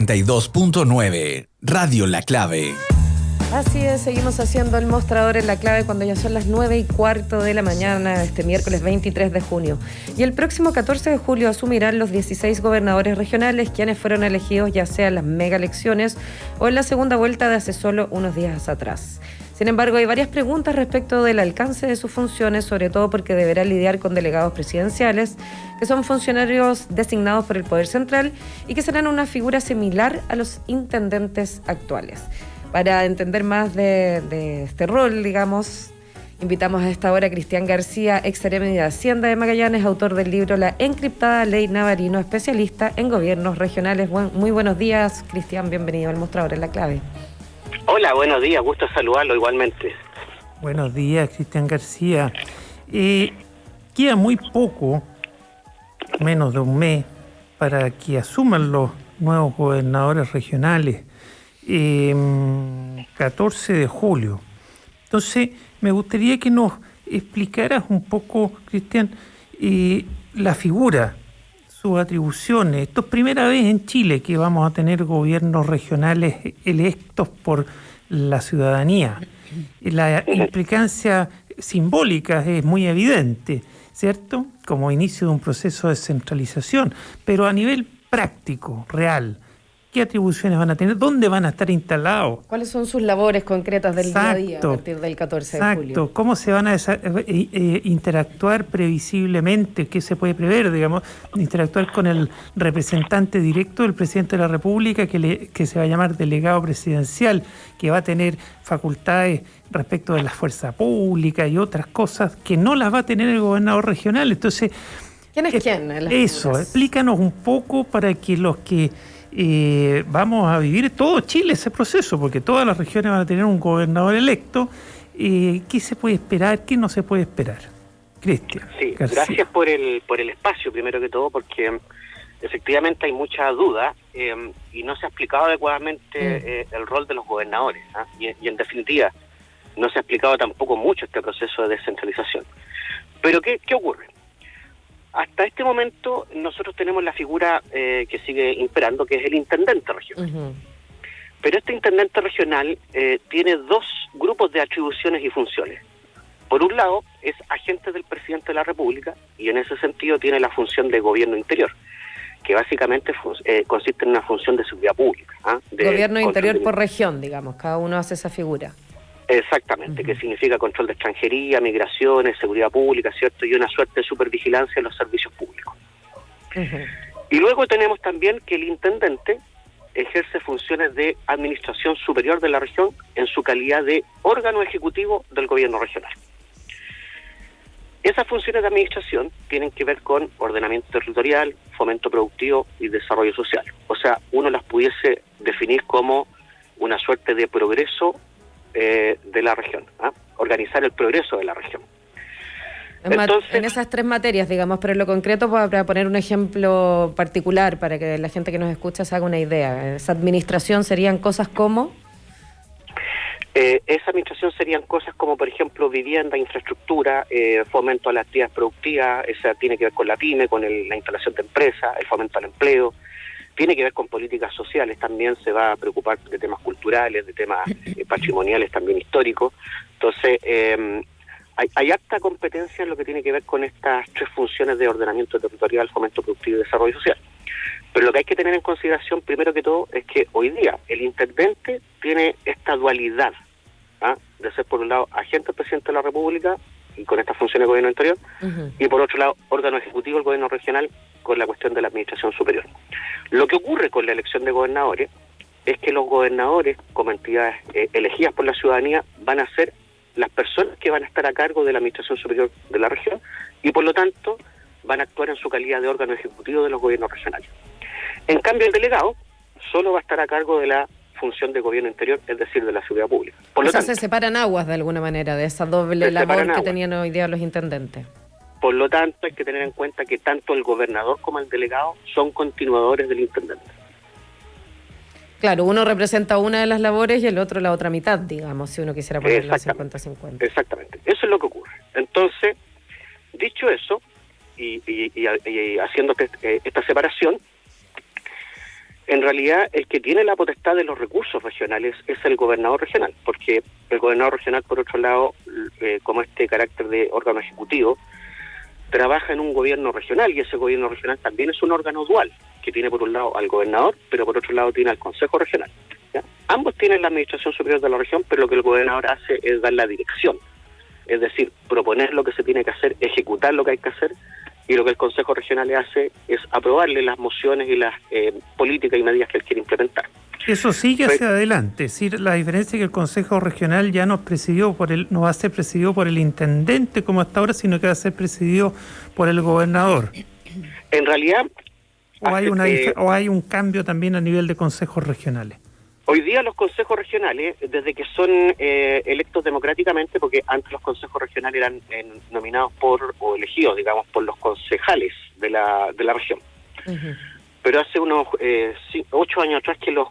92.9 Radio La Clave. Así es, seguimos haciendo el mostrador en La Clave cuando ya son las 9:15 de la mañana, este miércoles 23 de junio. Y el próximo 14 de julio asumirán los 16 gobernadores regionales, quienes fueron elegidos ya sea en las mega elecciones o en la segunda vuelta de hace solo unos días atrás. Sin embargo, hay varias preguntas respecto del alcance de sus funciones, sobre todo porque deberá lidiar con delegados presidenciales, que son funcionarios designados por el Poder Central y que serán una figura similar a los intendentes actuales. Para entender más de este rol, digamos, invitamos a esta hora a Cristian García, exseremi de Hacienda de Magallanes, autor del libro La encriptada ley Navarino, especialista en gobiernos regionales. Muy buenos días, Cristian, bienvenido al Mostrador en La Clave. Hola, buenos días, gusto saludarlo igualmente. Buenos días, Cristian García. Queda muy poco, menos de un mes, para que asuman los nuevos gobernadores regionales. 14 de julio. Entonces, me gustaría que nos explicaras un poco, Cristian, la figura, sus atribuciones. Esto es primera vez en Chile que vamos a tener gobiernos regionales electos por la ciudadanía. La implicancia simbólica es muy evidente, ¿cierto? Como inicio de un proceso de descentralización, pero a nivel práctico, real, ¿qué atribuciones van a tener? ¿Dónde van a estar instalados? ¿Cuáles son sus labores concretas del día a día a partir del 14 de julio? Exacto. ¿Cómo se van a interactuar previsiblemente? ¿Qué se puede prever, digamos? Interactuar con el representante directo del presidente de la República, que se va a llamar delegado presidencial, que va a tener facultades respecto de la fuerza pública y otras cosas que no las va a tener el gobernador regional. Entonces, ¿quién es quién? Eso, explícanos un poco para que los que vamos a vivir todo Chile ese proceso, porque todas las regiones van a tener un gobernador electo. ¿Qué se puede esperar? ¿Qué no se puede esperar? Cristian. Sí, García. gracias por el espacio, primero que todo, porque efectivamente hay mucha duda y no se ha explicado adecuadamente el rol de los gobernadores, ¿eh? Y en definitiva, no se ha explicado tampoco mucho este proceso de descentralización. Pero ¿qué ocurre? Hasta este momento nosotros tenemos la figura que sigue imperando, que es el intendente regional. Uh-huh. Pero este intendente regional tiene dos grupos de atribuciones y funciones. Por un lado, es agente del presidente de la República y en ese sentido tiene la función de gobierno interior, que básicamente consiste en una función de seguridad pública. Gobierno interior por región, digamos, cada uno hace esa figura. Exactamente, que significa control de extranjería, migraciones, seguridad pública, ¿cierto? Y una suerte de supervigilancia en los servicios públicos. Uh-huh. Y luego tenemos también que el intendente ejerce funciones de administración superior de la región en su calidad de órgano ejecutivo del gobierno regional. Esas funciones de administración tienen que ver con ordenamiento territorial, fomento productivo y desarrollo social. O sea, uno las pudiese definir como una suerte de progreso de la región, organizar el progreso de la región. Entonces, en esas tres materias, digamos, pero en lo concreto, para poner un ejemplo particular, para que la gente que nos escucha se haga una idea, esa administración serían cosas como... esa administración serían cosas como, por ejemplo, vivienda, infraestructura, fomento a las actividades productivas, esa tiene que ver con la pyme, con la instalación de empresas, el fomento al empleo. Tiene que ver con políticas sociales, también se va a preocupar de temas culturales, de temas patrimoniales, también históricos. Entonces, hay harta competencia en lo que tiene que ver con estas tres funciones de ordenamiento territorial, fomento productivo y desarrollo social. Pero lo que hay que tener en consideración, primero que todo, es que hoy día el intendente tiene esta dualidad, de ser, por un lado, agente del presidente de la República, y con estas funciones de gobierno interior, uh-huh. Y por otro lado, órgano ejecutivo del gobierno regional con la cuestión de la administración superior. Lo que ocurre con la elección de gobernadores es que los gobernadores, como entidades elegidas por la ciudadanía, van a ser las personas que van a estar a cargo de la administración superior de la región y por lo tanto van a actuar en su calidad de órgano ejecutivo de los gobiernos regionales. En cambio, el delegado solo va a estar a cargo de la función de gobierno interior, es decir, de la seguridad pública. Por lo tanto, se separan aguas de alguna manera de esa doble labor que tenían hoy día los intendentes. Por lo tanto, hay que tener en cuenta que tanto el gobernador como el delegado son continuadores del intendente. Claro, uno representa una de las labores y el otro la otra mitad, digamos, si uno quisiera ponerlo 50-50. Exactamente, eso es lo que ocurre. Entonces, dicho eso, y haciendo esta separación, En realidad, el que tiene la potestad de los recursos regionales es el gobernador regional, porque el gobernador regional, por otro lado, como este carácter de órgano ejecutivo, trabaja en un gobierno regional, y ese gobierno regional también es un órgano dual, que tiene por un lado al gobernador, pero por otro lado tiene al Consejo Regional, ¿ya? Ambos tienen la administración superior de la región, pero lo que el gobernador hace es dar la dirección, es decir, proponer lo que se tiene que hacer, ejecutar lo que hay que hacer, y lo que el Consejo Regional le hace es aprobarle las mociones y las políticas y medidas que él quiere implementar. Eso sigue hacia adelante, es decir, la diferencia es que el Consejo Regional ya no va a ser presidido por el intendente como hasta ahora, sino que va a ser presidido por el gobernador. En realidad... ¿O hay un cambio también a nivel de consejos regionales? Hoy día los consejos regionales, desde que son electos democráticamente, porque antes los consejos regionales eran nominados o elegidos, digamos, por los concejales de la región. Uh-huh. Pero hace unos 8 años atrás que los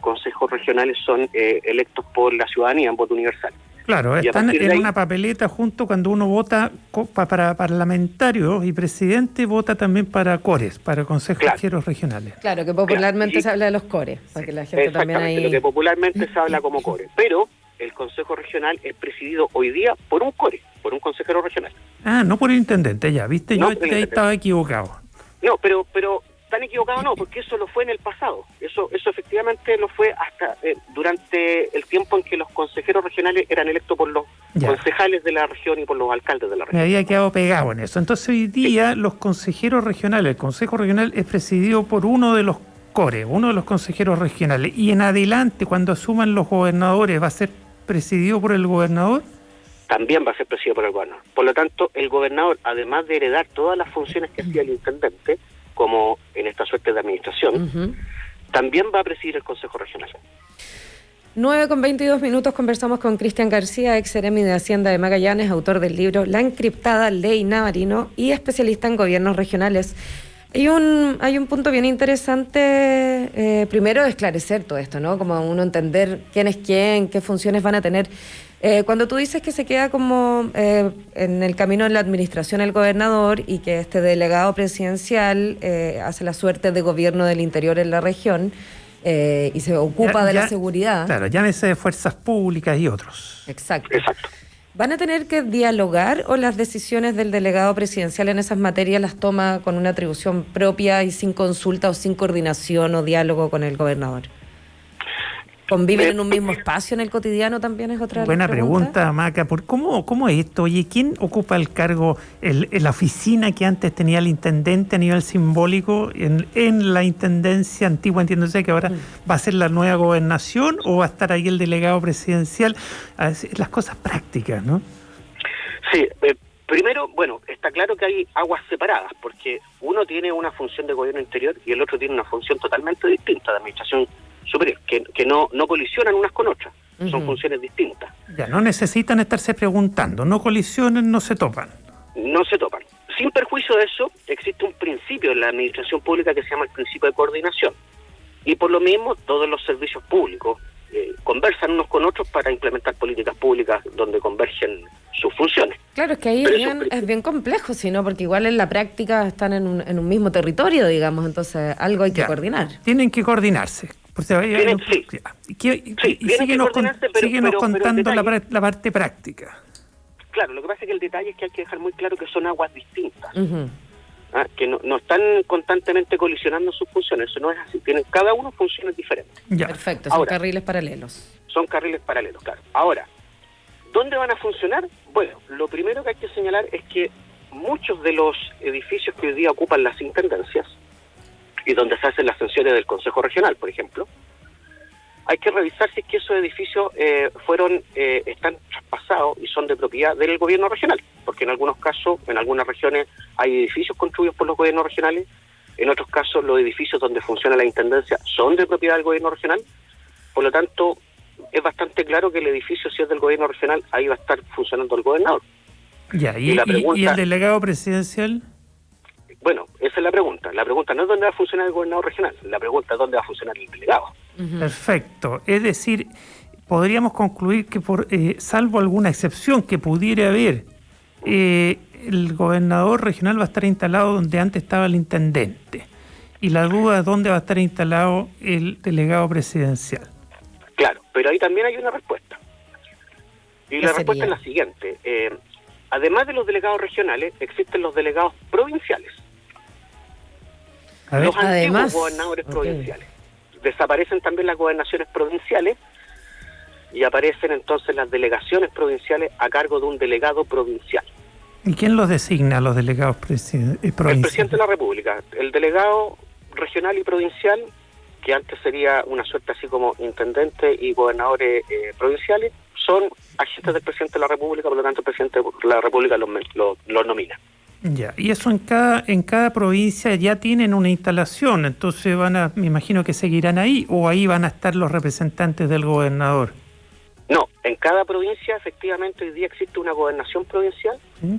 consejos regionales son electos por la ciudadanía en voto universal. Claro, están en una papeleta junto cuando uno vota para parlamentarios y presidente, vota también para CORES, para consejos regionales. Claro, que popularmente se habla de los CORES, para que la gente también ahí... lo que popularmente se habla como CORES, pero el Consejo Regional es presidido hoy día por un CORE, por un consejero regional. Ah, no por el intendente, ya, ¿viste? Yo ahí estaba equivocado. No, pero tan equivocado no, porque eso lo fue en el pasado. Eso efectivamente lo fue hasta durante el tiempo en que los consejeros regionales eran electos por los concejales de la región y por los alcaldes de la región. Me había quedado pegado en eso. Entonces hoy día los consejeros regionales, el Consejo Regional es presidido por uno de los CORE, uno de los consejeros regionales. Y en adelante, cuando asuman los gobernadores, ¿va a ser presidido por el gobernador? También va a ser presidido por el gobernador. Por lo tanto, el gobernador, además de heredar todas las funciones que hacía el intendente, como en esta suerte de administración, también va a presidir el Consejo Regional. 9:22 conversamos con Cristian García, ex seremi de Hacienda de Magallanes, autor del libro La encriptada ley Navarino y especialista en gobiernos regionales. Hay un punto bien interesante, primero esclarecer todo esto, ¿no? Como uno entender quién es quién, qué funciones van a tener. Cuando tú dices que se queda como en el camino de la administración el gobernador y que este delegado presidencial hace la suerte de gobierno del interior en la región y se ocupa de la seguridad. Claro, llámese de fuerzas públicas y otros. Exacto. ¿Van a tener que dialogar o las decisiones del delegado presidencial en esas materias las toma con una atribución propia y sin consulta o sin coordinación o diálogo con el gobernador? ¿Conviven en un mismo espacio en el cotidiano también es otra buena pregunta, Maca. ¿Cómo es esto? Oye, ¿quién ocupa el cargo, la oficina que antes tenía el intendente a nivel simbólico en la intendencia antigua, entiéndose que ahora va a ser la nueva gobernación o va a estar ahí el delegado presidencial? Las cosas prácticas, ¿no? Sí, primero, bueno, está claro que hay aguas separadas, porque uno tiene una función de gobierno interior y el otro tiene una función totalmente distinta de administración superior, que no colisionan unas con otras, son funciones distintas. Ya, no necesitan estarse preguntando, no colisionan, no se topan. No se topan. Sin perjuicio de eso, existe un principio en la administración pública que se llama el principio de coordinación. Y por lo mismo, todos los servicios públicos conversan unos con otros para implementar políticas públicas donde convergen sus funciones. Claro, es que ahí es bien complejo, sino porque igual en la práctica están en un mismo territorio, digamos, entonces algo hay que coordinar. Tienen que coordinarse. Síguenos contando la parte práctica. Claro, lo que pasa es que el detalle es que hay que dejar muy claro que son aguas distintas, que no están constantemente colisionando sus funciones, eso no es así, tienen cada uno funciones diferentes. Ya. Perfecto, son carriles paralelos. Son carriles paralelos, claro. Ahora, ¿dónde van a funcionar? Bueno, lo primero que hay que señalar es que muchos de los edificios que hoy día ocupan las intendencias y donde se hacen las sesiones del Consejo Regional, por ejemplo, hay que revisar si es que esos edificios están traspasados y son de propiedad del gobierno regional, porque en algunos casos, en algunas regiones, hay edificios construidos por los gobiernos regionales, en otros casos los edificios donde funciona la intendencia son de propiedad del gobierno regional, por lo tanto, es bastante claro que el edificio, si es del gobierno regional, ahí va a estar funcionando el gobernador. Ya, ¿y el delegado presidencial? Bueno, esa es la pregunta. La pregunta no es dónde va a funcionar el gobernador regional, la pregunta es dónde va a funcionar el delegado. Perfecto. Es decir, podríamos concluir que salvo alguna excepción que pudiera haber, el gobernador regional va a estar instalado donde antes estaba el intendente. Y la duda es dónde va a estar instalado el delegado presidencial. Claro, pero ahí también hay una respuesta. Y la respuesta sería? es la siguiente. Además de los delegados regionales, existen los delegados provinciales. A ver. Los antiguos Además, gobernadores ok. provinciales. Desaparecen también las gobernaciones provinciales y aparecen entonces las delegaciones provinciales a cargo de un delegado provincial. ¿Y quién los designa, los delegados provinciales? El presidente de la República. El delegado regional y provincial, que antes sería una suerte así como intendente y gobernadores provinciales, son agentes del presidente de la República, por lo tanto el presidente de la República los nomina. Ya, y eso en cada provincia ya tienen una instalación, entonces me imagino que seguirán ahí, o ahí van a estar los representantes del gobernador. No, en cada provincia efectivamente hoy día existe una gobernación provincial, ¿Mm?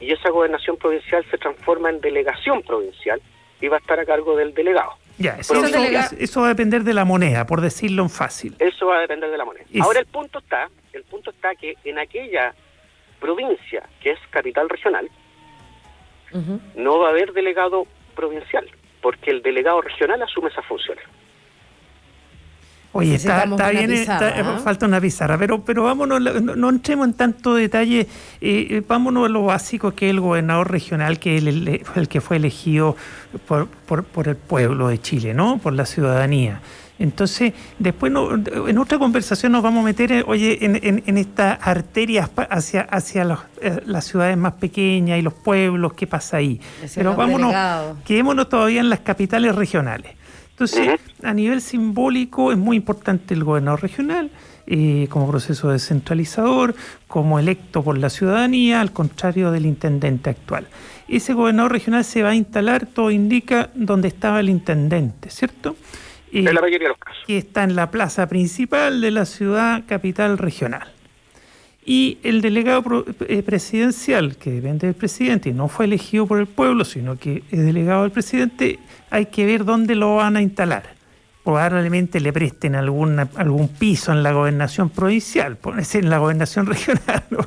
y esa gobernación provincial se transforma en delegación provincial y va a estar a cargo del delegado. Ya, Pero eso va a depender de la moneda, por decirlo en fácil. Eso va a depender de la moneda. Es- Ahora el punto está que en aquella provincia que es capital regional Ujú. no va a haber delegado provincial, porque el delegado regional asume esas funciones. Oye, está Necesitamos una bien, pizarra, ¿eh? falta una pizarra, pero vámonos, no entremos en tanto detalle, vámonos a lo básico, que es el gobernador regional, que es el que fue elegido por el pueblo de Chile, ¿no? Por la ciudadanía. Entonces, después en otra conversación nos vamos a meter, en estas arterias hacia las ciudades más pequeñas y los pueblos, qué pasa ahí. Hacia Pero los vámonos, delegados. quedémonos todavía en las capitales regionales. Entonces, a nivel simbólico es muy importante el gobernador regional como proceso descentralizador, como electo por la ciudadanía, al contrario del intendente actual. Ese gobernador regional se va a instalar, todo indica, donde estaba el intendente, ¿cierto? En la mayoría de los casos. Que está en la plaza principal de la ciudad capital regional. Y el delegado presidencial, que depende del presidente y no fue elegido por el pueblo, sino que es delegado del presidente, hay que ver dónde lo van a instalar. Probablemente le presten algún piso en la gobernación provincial, ponerse en la gobernación regional, ¿no?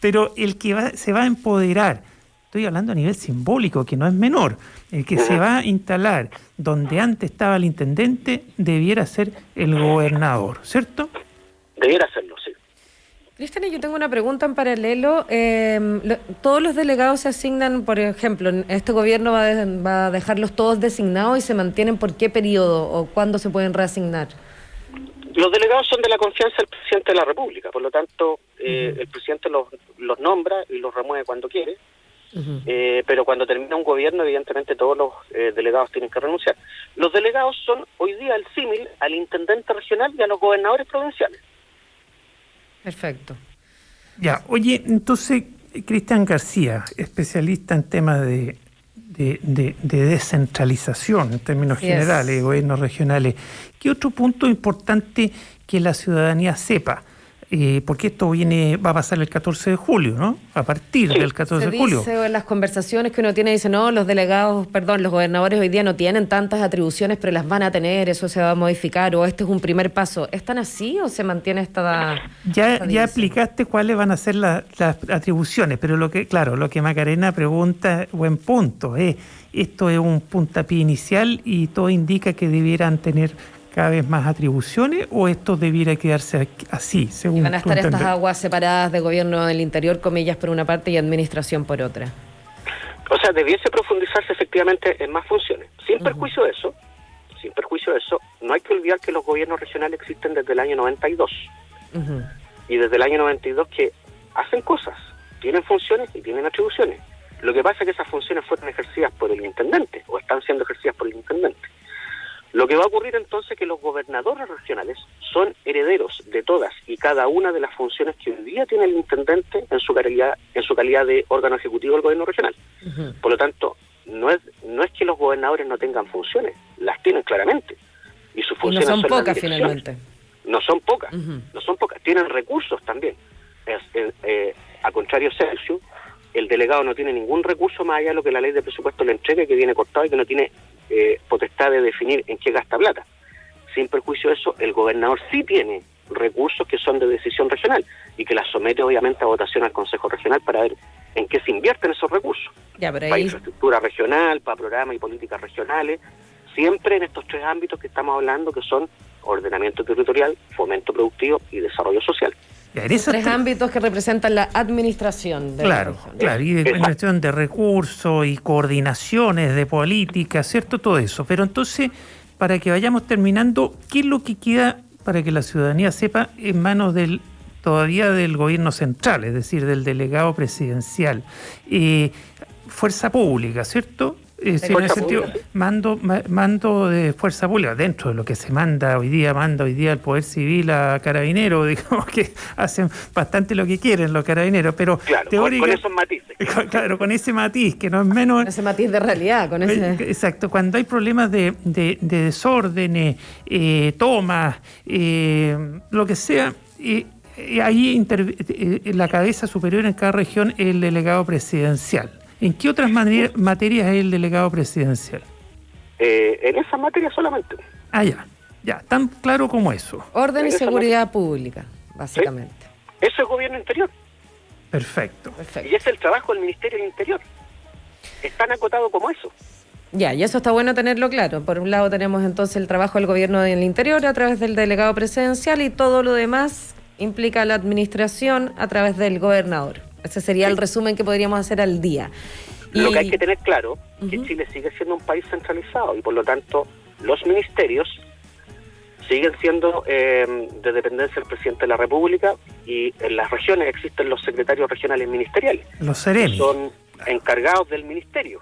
pero el que se va a empoderar, estoy hablando a nivel simbólico, que no es menor, el que se va a instalar donde antes estaba el intendente debiera ser el gobernador, ¿cierto? Debiera hacerlo, sí. Cristian, yo tengo una pregunta en paralelo. ¿Todos los delegados se asignan, por ejemplo, este gobierno va a dejarlos todos designados y se mantienen por qué periodo o cuándo se pueden reasignar? Los delegados son de la confianza del presidente de la República, por lo tanto, el presidente los nombra y los remueve cuando quiere, pero cuando termina un gobierno, evidentemente todos los delegados tienen que renunciar. Los delegados son hoy día el símil al intendente regional y a los gobernadores provinciales. Perfecto. Ya, oye, entonces, Cristian García, especialista en temas de descentralización, en términos Así generales, es. de gobiernos regionales, ¿qué otro punto importante que la ciudadanía sepa? Porque esto va a pasar el 14 de julio, ¿no? A partir del 14 Se de julio. dice en las conversaciones que uno tiene, dice, no, los gobernadores hoy día no tienen tantas atribuciones, pero las van a tener, eso se va a modificar, o este es un primer paso. ¿Es tan así o se mantiene esta Ya división? explicaste cuáles van a ser las atribuciones, pero lo que Macarena pregunta, buen punto, esto es un puntapié inicial y todo indica que debieran tener cada vez más atribuciones, o esto debiera quedarse así, según Van a tu estar estas entender? aguas separadas de gobierno del interior, comillas, por una parte y administración por otra. O sea, debiese profundizarse efectivamente en más funciones. Sin perjuicio de eso, no hay que olvidar que los gobiernos regionales existen desde el año 92. Ujú. Y desde el año 92 que hacen cosas, tienen funciones y tienen atribuciones. Lo que pasa es que esas funciones fueron ejercidas por el intendente, o están siendo ejercidas por el intendente. Lo que va a ocurrir entonces es que los gobernadores regionales son herederos de todas y cada una de las funciones que hoy día tiene el intendente en su calidad de órgano ejecutivo del gobierno regional. Ujú. Por lo tanto, no es que los gobernadores no tengan funciones, las tienen claramente. Y sus Y no funciones son las pocas direcciones. finalmente. No son pocas, Ujú. no son pocas. Tienen recursos también. A contrario Celsius, el delegado no tiene ningún recurso más allá de lo que la ley de presupuesto le entrega, que viene cortado y que no tiene potestad de definir en qué gasta plata. Sin perjuicio de eso, el gobernador sí tiene recursos que son de decisión regional y que las somete obviamente a votación al Consejo Regional para ver en qué se invierten esos recursos. Ya, pero Para ahí... infraestructura regional, para programas y políticas regionales, siempre en estos 3 ámbitos que estamos hablando, que son ordenamiento territorial, fomento productivo y desarrollo social. Ya, en esos 3 ámbitos que representan la administración de la región. Claro, y de cuestión de recursos y coordinaciones de política, ¿cierto? Todo eso. Pero entonces, para que vayamos terminando, ¿qué es lo que queda para que la ciudadanía sepa en manos todavía del gobierno central, es decir, del delegado presidencial? Fuerza pública, ¿cierto? En el sentido, mando de fuerza pública, dentro de lo que se manda hoy día el Poder Civil a Carabineros, digamos que hacen bastante lo que quieren los carabineros, pero claro, con esos matices. Claro, con ese matiz, que no es menos... Ese matiz de realidad, con ese... Exacto, cuando hay problemas de desórdenes, tomas, lo que sea... ahí la cabeza superior en cada región es el delegado presidencial. ¿En qué otras materias es el delegado presidencial? En esas materias solamente. Ya, tan claro como eso. Orden y seguridad pública, básicamente. ¿Sí? Eso es gobierno interior. Perfecto. Y ese es el trabajo del Ministerio del Interior. Es tan acotado como eso. Ya, y eso está bueno tenerlo claro. Por un lado tenemos entonces el trabajo del gobierno del interior a través del delegado presidencial y todo lo demás implica la administración a través del gobernador. Ese sería el resumen que podríamos hacer al día. Lo que hay que tener claro es que Chile sigue siendo un país centralizado y por lo tanto los ministerios siguen siendo de dependencia del presidente de la República y en las regiones existen los secretarios regionales ministeriales. Los CEREMI. Que son encargados del ministerio.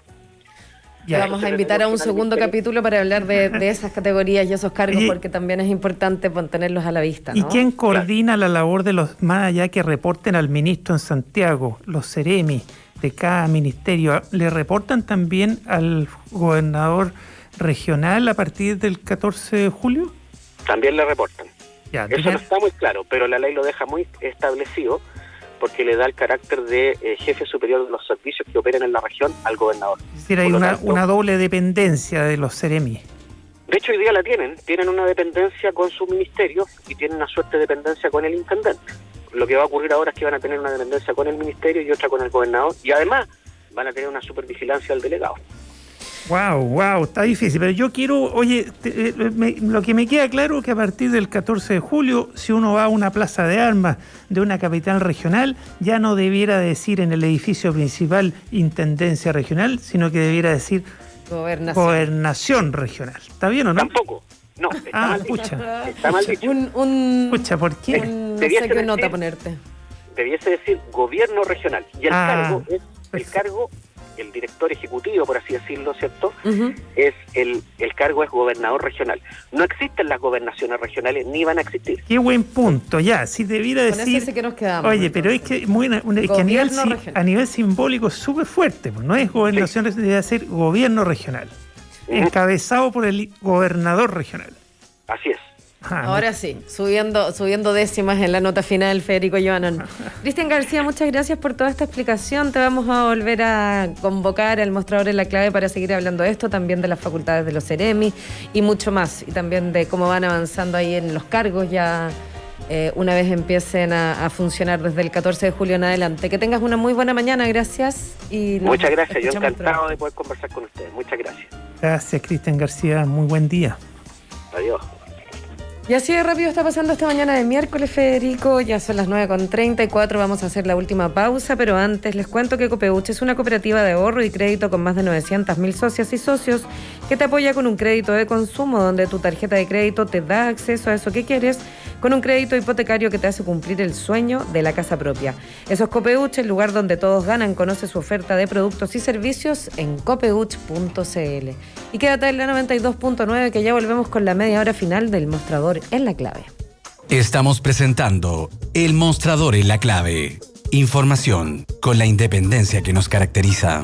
Vamos a invitar a un segundo capítulo para hablar de esas categorías y esos cargos, porque también es importante tenerlos a la vista, ¿no? ¿Y quién coordina la labor de los más allá que reporten al ministro en Santiago? Los CEREMI de cada ministerio, ¿le reportan también al gobernador regional a partir del 14 de julio? También le reportan. Eso no está muy claro, pero la ley lo deja muy establecido porque le da el carácter de jefe superior de los servicios que operen en la región al gobernador. Es decir, hay una doble dependencia de los CEREMI. De hecho, hoy día la tienen una dependencia con su ministerio y tienen una suerte de dependencia con el intendente. Lo que va a ocurrir ahora es que van a tener una dependencia con el ministerio y otra con el gobernador y además van a tener una supervigilancia del delegado. Wow, está difícil, pero yo quiero, lo que me queda claro es que a partir del 14 de julio, si uno va a una plaza de armas de una capital regional, ya no debiera decir en el edificio principal Intendencia Regional, sino que debiera decir Gobernación Regional. ¿Está bien o no? Tampoco, no, está mal dicho. Está mal dicho. Pucha, ¿por qué? No sé qué nota ponerte. Debiese decir Gobierno Regional, y el cargo es el director ejecutivo, por así decirlo, ¿cierto? Es el cargo es gobernador regional. No existen las gobernaciones regionales, ni van a existir. Qué buen punto, ya, si debiera decir... Con ese que nos quedamos. Oye, pero es que, a nivel simbólico es súper fuerte, pues no es gobernación regional, debe ser gobierno regional, encabezado por el gobernador regional. Así es. Ahora sí, subiendo décimas en la nota final, Federico Johanan. Cristian García, muchas gracias por toda esta explicación. Te vamos a volver a convocar al mostrador en la clave para seguir hablando de esto, también de las facultades de los CEREMI y mucho más, y también de cómo van avanzando ahí en los cargos ya una vez empiecen a funcionar desde el 14 de julio en adelante. Que tengas una muy buena mañana, gracias. Muchas gracias, yo encantado de poder conversar con ustedes. Muchas gracias. Gracias, Cristian García, muy buen día. Adiós. Y así de rápido está pasando esta mañana de miércoles, Federico. Ya son las 9:34, vamos a hacer la última pausa, pero antes les cuento que Copeuch es una cooperativa de ahorro y crédito con más de 900.000 socias y socios que te apoya con un crédito de consumo donde tu tarjeta de crédito te da acceso a eso que quieres, con un crédito hipotecario que te hace cumplir el sueño de la casa propia. Eso es Copeuch, el lugar donde todos ganan. Conoce su oferta de productos y servicios en copeuch.cl. Y quédate en la 92.9 que ya volvemos con la media hora final del mostrador en la clave. Estamos presentando El Mostrador en la Clave. Información con la independencia que nos caracteriza.